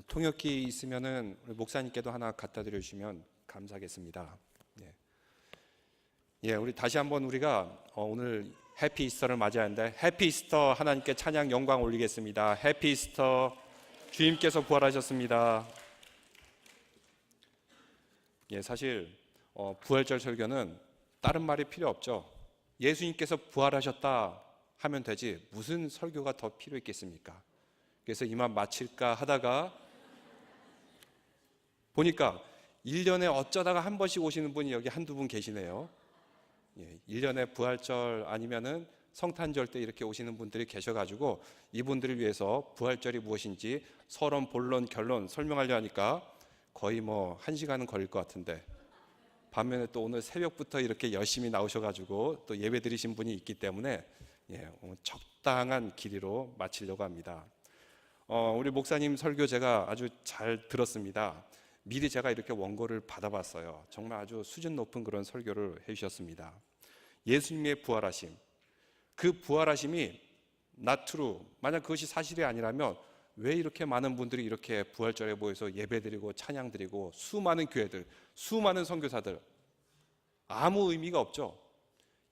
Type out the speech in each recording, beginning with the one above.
통역기 있으면은 우리 목사님께도 하나 갖다 드려 주시면 감사하겠습니다. 우리 다시 한번 우리가 오늘 해피 이스터를 맞이하는데, 해피 이스터, 하나님께 찬양 영광 올리겠습니다. 해피 이스터, 주님께서 부활하셨습니다. 사실 부활절 설교는 다른 말이 필요 없죠. 예수님께서 부활하셨다 하면 되지 무슨 설교가 더 필요 있겠습니까? 그래서 이만 마칠까 하다가 보니까 1년에 어쩌다가 한 번씩 오시는 분이 여기 한두 분 계시네요. 1년에 부활절 아니면은 성탄절 때 이렇게 오시는 분들이 계셔가지고 이분들을 위해서 부활절이 무엇인지 서론, 본론, 결론 설명하려 하니까 거의 1시간은 걸릴 것 같은데, 반면에 또 오늘 새벽부터 이렇게 열심히 나오셔가지고 또 예배 드리신 분이 있기 때문에 적당한 길이로 마치려고 합니다. 우리 목사님 설교 제가 아주 잘 들었습니다. 미리 제가 이렇게 원고를 받아봤어요. 정말 아주 수준 높은 그런 설교를 해주셨습니다. 예수님의 부활하심, 그 부활하심이 not true, 만약 그것이 사실이 아니라면 왜 이렇게 많은 분들이 이렇게 부활절에 모여서 예배드리고 찬양드리고 수많은 교회들, 수많은 선교사들, 아무 의미가 없죠.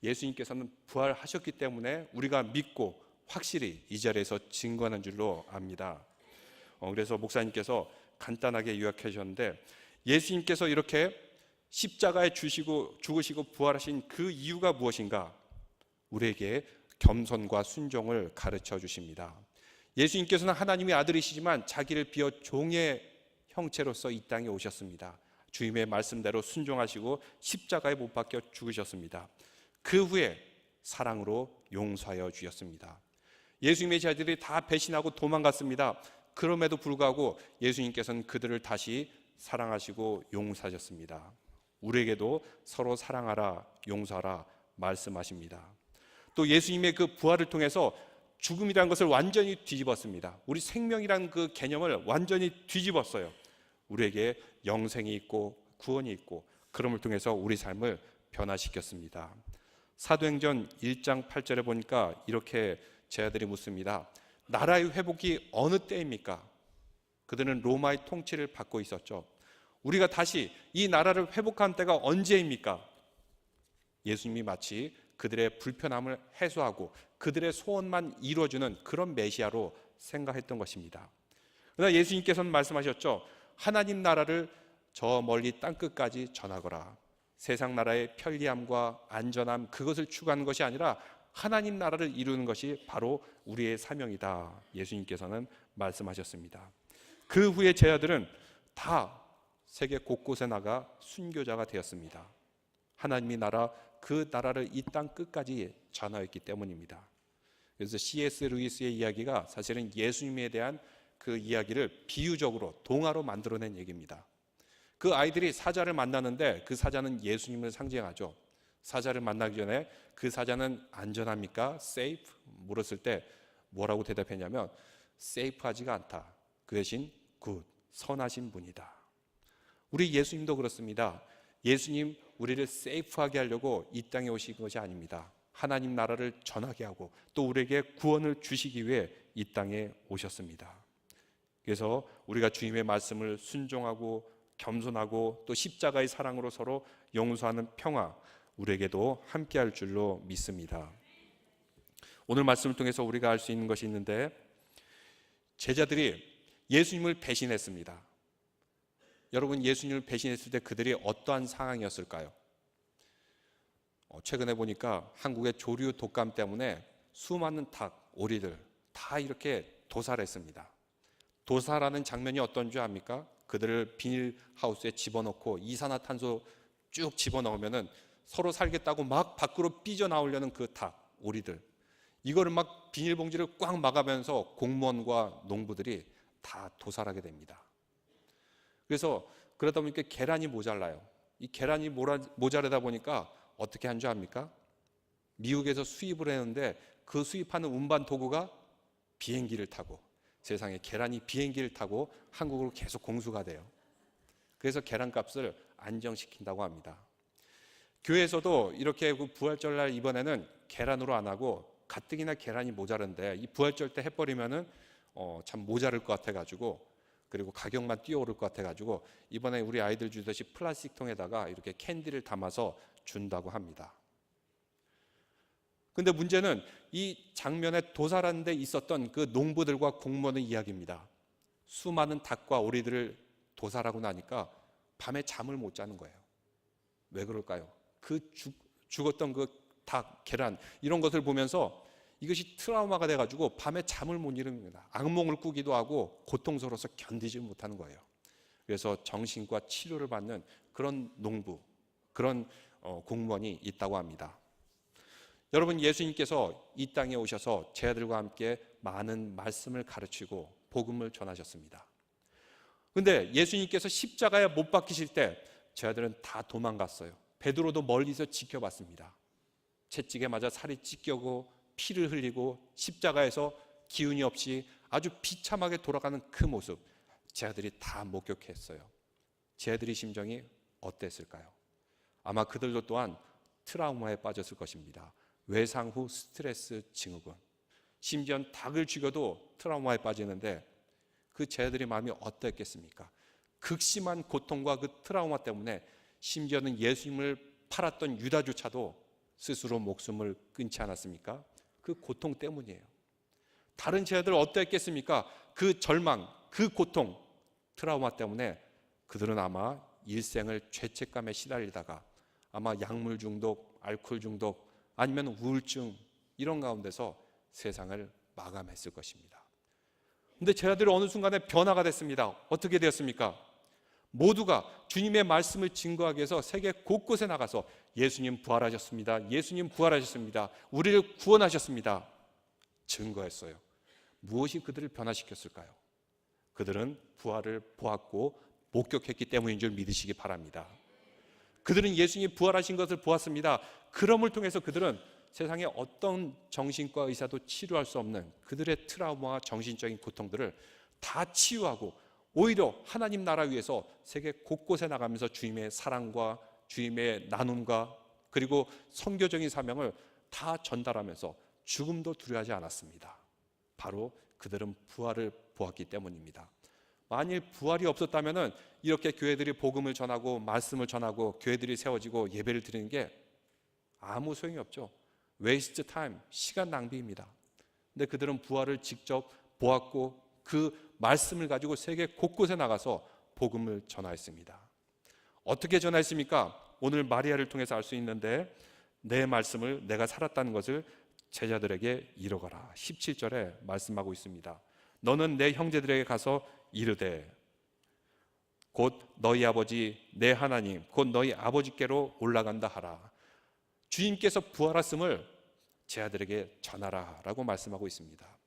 예수님께서는 부활하셨기 때문에 우리가 믿고 확실히 이 자리에서 증거하는 줄로 압니다. 그래서 목사님께서 간단하게 요약해 주셨는데, 예수님께서 이렇게 십자가에 죽으시고 부활하신 그 이유가 무엇인가? 우리에게 겸손과 순종을 가르쳐 주십니다. 예수님께서는 하나님의 아들이시지만 자기를 비워 종의 형체로서 이 땅에 오셨습니다. 주님의 말씀대로 순종하시고 십자가에 못 박혀 죽으셨습니다. 그 후에 사랑으로 용서하여 주셨습니다. 예수님의 제자들이 다 배신하고 도망갔습니다. 그럼에도 불구하고 예수님께서는 그들을 다시 사랑하시고 용서하셨습니다. 우리에게도 서로 사랑하라, 용서하라 말씀하십니다. 또 예수님의 그 부활을 통해서 죽음이라는 것을 완전히 뒤집었습니다. 우리 생명이라는 그 개념을 완전히 뒤집었어요. 우리에게 영생이 있고 구원이 있고, 그럼을 통해서 우리 삶을 변화시켰습니다. 사도행전 1장 8절에 보니까 이렇게 제자들이 묻습니다. 나라의 회복이 어느 때입니까? 그들은 로마의 통치를 받고 있었죠. 우리가 다시 이 나라를 회복한 때가 언제입니까? 예수님이 마치 그들의 불편함을 해소하고 그들의 소원만 이루어주는 그런 메시아로 생각했던 것입니다. 그러나 예수님께서는 말씀하셨죠. 하나님 나라를 저 멀리 땅끝까지 전하거라. 세상 나라의 편리함과 안전함, 그것을 추구하는 것이 아니라 하나님 나라를 이루는 것이 바로 우리의 사명이다. 예수님께서는 말씀하셨습니다. 그 후에 제자들은 다 세계 곳곳에 나가 순교자가 되었습니다. 하나님의 나라, 그 나라를 이 땅 끝까지 전하였기 때문입니다. 그래서 C.S. 루이스의 이야기가 사실은 예수님에 대한 그 이야기를 비유적으로 동화로 만들어낸 얘기입니다. 그 아이들이 사자를 만나는데 그 사자는 예수님을 상징하죠. 사자를 만나기 전에 그 사자는 안전합니까? safe? 물었을 때 뭐라고 대답했냐면 safe하지가 않다. 그 대신 good, 선하신 분이다. 우리 예수님도 그렇습니다. 예수님 우리를 safe하게 하려고 이 땅에 오신 것이 아닙니다. 하나님 나라를 전하게 하고 또 우리에게 구원을 주시기 위해 이 땅에 오셨습니다. 그래서 우리가 주님의 말씀을 순종하고 겸손하고 또 십자가의 사랑으로 서로 용서하는 평화, 우리에게도 함께할 줄로 믿습니다. 오늘 말씀을 통해서 우리가 알 수 있는 것이 있는데, 제자들이 예수님을 배신했습니다. 여러분, 예수님을 배신했을 때 그들이 어떠한 상황이었을까요? 최근에 보니까 한국의 조류 독감 때문에 수많은 닭, 오리들 다 이렇게 도살했습니다. 도살하는 장면이 어떤 줄 압니까? 그들을 비닐하우스에 집어넣고 이산화탄소 쭉 집어넣으면은 서로 살겠다고 막 밖으로 삐져나오려는 그 닭, 오리들, 이거를 막 비닐봉지를 꽉 막으면서 공무원과 농부들이 다 도살하게 됩니다. 그래서 그러다 보니까 계란이 모자라요. 이 계란이 모자라다 보니까 어떻게 한 줄 압니까? 미국에서 수입을 했는데 그 수입하는 운반 도구가 비행기를 타고, 세상에 계란이 비행기를 타고 한국으로 계속 공수가 돼요. 그래서 계란값을 안정시킨다고 합니다. 교회에서도 이렇게 부활절날 이번에는 계란으로 안 하고 가뜩이나 계란이 모자른데 이 부활절 때 해버리면은 참 모자랄 것 같아가지고 그리고 가격만 뛰어오를 것 같아가지고 이번에 우리 아이들 주듯이 플라스틱 통에다가 이렇게 캔디를 담아서 준다고 합니다. 근데 문제는 이 장면에 도사라는 데 있었던 그 농부들과 공무원의 이야기입니다. 수많은 닭과 오리들을 도살하고 나니까 밤에 잠을 못 자는 거예요. 왜 그럴까요? 그 죽었던 그 닭, 계란 이런 것을 보면서 이것이 트라우마가 돼가지고 밤에 잠을 못 이룹니다. 악몽을 꾸기도 하고 고통스러워서 견디지 못하는 거예요. 그래서 정신과 치료를 받는 그런 농부, 그런 공무원이 있다고 합니다. 여러분, 예수님께서 이 땅에 오셔서 제 아들과 함께 많은 말씀을 가르치고 복음을 전하셨습니다. 그런데 예수님께서 십자가에 못 박히실 때 제 아들은 다 도망갔어요. 베드로도 멀리서 지켜봤습니다. 채찍에 맞아 살이 찢겨고 피를 흘리고 십자가에서 기운이 없이 아주 비참하게 돌아가는 그 모습, 제 아들이 다 목격했어요. 제 아들의 심정이 어땠을까요? 아마 그들도 또한 트라우마에 빠졌을 것입니다. 외상 후 스트레스 증후군, 심지어는 닭을 죽여도 트라우마에 빠지는데 그 제 아들의 마음이 어땠겠습니까? 극심한 고통과 그 트라우마 때문에 심지어는 예수님을 팔았던 유다조차도 스스로 목숨을 끊지 않았습니까? 그 고통 때문이에요. 다른 제 아들 어땠겠습니까? 그 절망, 그 고통, 트라우마 때문에 그들은 아마 일생을 죄책감에 시달리다가 아마 약물 중독, 알코올 중독, 아니면 우울증 이런 가운데서 세상을 마감했을 것입니다. 그런데 제 아들은 어느 순간에 변화가 됐습니다. 어떻게 되었습니까? 모두가 주님의 말씀을 증거하기 위해서 세계 곳곳에 나가서 예수님 부활하셨습니다. 예수님 부활하셨습니다. 우리를 구원하셨습니다. 증거했어요. 무엇이 그들을 변화시켰을까요? 그들은 부활을 보았고 목격했기 때문인 줄 믿으시기 바랍니다. 그들은 예수님이 부활하신 것을 보았습니다. 그럼을 통해서 그들은 세상에 어떤 정신과 의사도 치료할 수 없는 그들의 트라우마와 정신적인 고통들을 다 치유하고 오히려 하나님 나라 위해서 세계 곳곳에 나가면서 주님의 사랑과 주님의 나눔과 그리고 선교적인 사명을 다 전달하면서 죽음도 두려워하지 않았습니다. 바로 그들은 부활을 보았기 때문입니다. 만일 부활이 없었다면 이렇게 교회들이 복음을 전하고 말씀을 전하고 교회들이 세워지고 예배를 드리는 게 아무 소용이 없죠. 웨이스트 타임, 시간 낭비입니다. 근데 그들은 부활을 직접 보았고 그 말씀을 가지고 세계 곳곳에 나가서 복음을 전하였습니다. 어떻게 전하였습니까? 오늘 마리아를 통해서 알 수 있는데 내 말씀을 내가 살았다는 것을 제자들에게 이루어가라. 17절에 말씀하고 있습니다. 너는 내 형제들에게 가서 이르되 곧 너희 아버지 내 하나님 곧 너희 아버지께로 올라간다 하라. 주님께서 부활하심을 제 아들에게 전하라 라고 말씀하고 있습니다.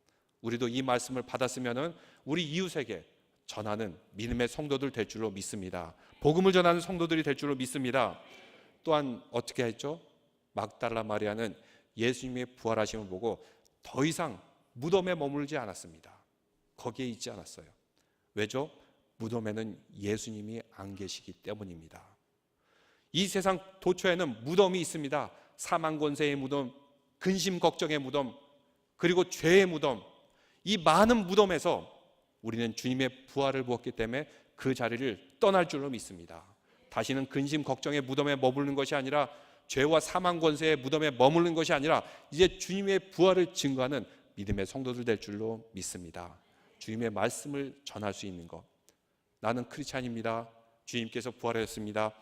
우리도 이 말씀을 받았으면 우리 이웃에게 전하는 믿음의 성도들 될 줄로 믿습니다. 복음을 전하는 성도들이 될 줄로 믿습니다. 또한 어떻게 했죠? 막달라 마리아는 예수님의 부활하심을 보고 더 이상 무덤에 머물지 않았습니다. 거기에 있지 않았어요. 왜죠? 무덤에는 예수님이 안 계시기 때문입니다. 이 세상 도처에는 무덤이 있습니다. 사망 권세의 무덤, 근심 걱정의 무덤, 그리고 죄의 무덤. 이 많은 무덤에서 우리는 주님의 부활을 보았기 때문에 그 자리를 떠날 줄로 믿습니다. 다시는 근심 걱정의 무덤에 머무르는 것이 아니라 죄와 사망 권세의 무덤에 머무르는 것이 아니라 이제 주님의 부활을 증거하는 믿음의 성도들 될 줄로 믿습니다. 주님의 말씀을 전할 수 있는 것. 나는 크리스찬입니다. 주님께서 부활하셨습니다.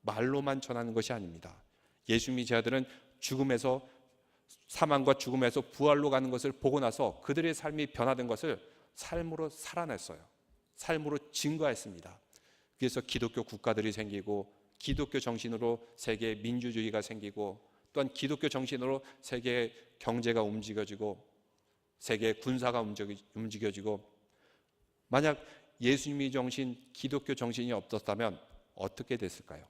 말로만 전하는 것이 아닙니다. 예수님이 제 아들은 죽음에서 사망과 죽음에서 부활로 가는 것을 보고 나서 그들의 삶이 변화된 것을 삶으로 살아냈어요. 삶으로 증거했습니다. 그래서 기독교 국가들이 생기고 기독교 정신으로 세계 민주주의가 생기고 또한 기독교 정신으로 세계 경제가 움직여지고 세계 군사가 움직여지고 만약 예수님의 정신, 기독교 정신이 없었다면 어떻게 됐을까요?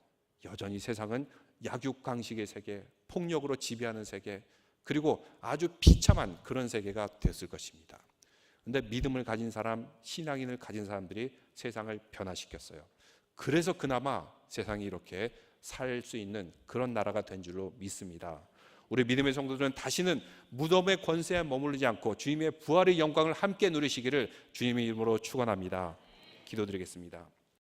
여전히 세상은 약육강식의 세계, 폭력으로 지배하는 세계, 그리고 아주 비참한 그런 세계가 됐을 것입니다. 그런데 믿음을 가진 사람, 신앙인을 가진 사람들이 세상을 변화시켰어요. 그래서 그나마 세상이 이렇게 살 수 있는 그런 나라가 된 줄로 믿습니다. 우리 믿음의 성도들은 다시는 무덤의 권세에 머무르지 않고 주님의 부활의 영광을 함께 누리시기를 주님의 이름으로 축원합니다. 기도드리겠습니다.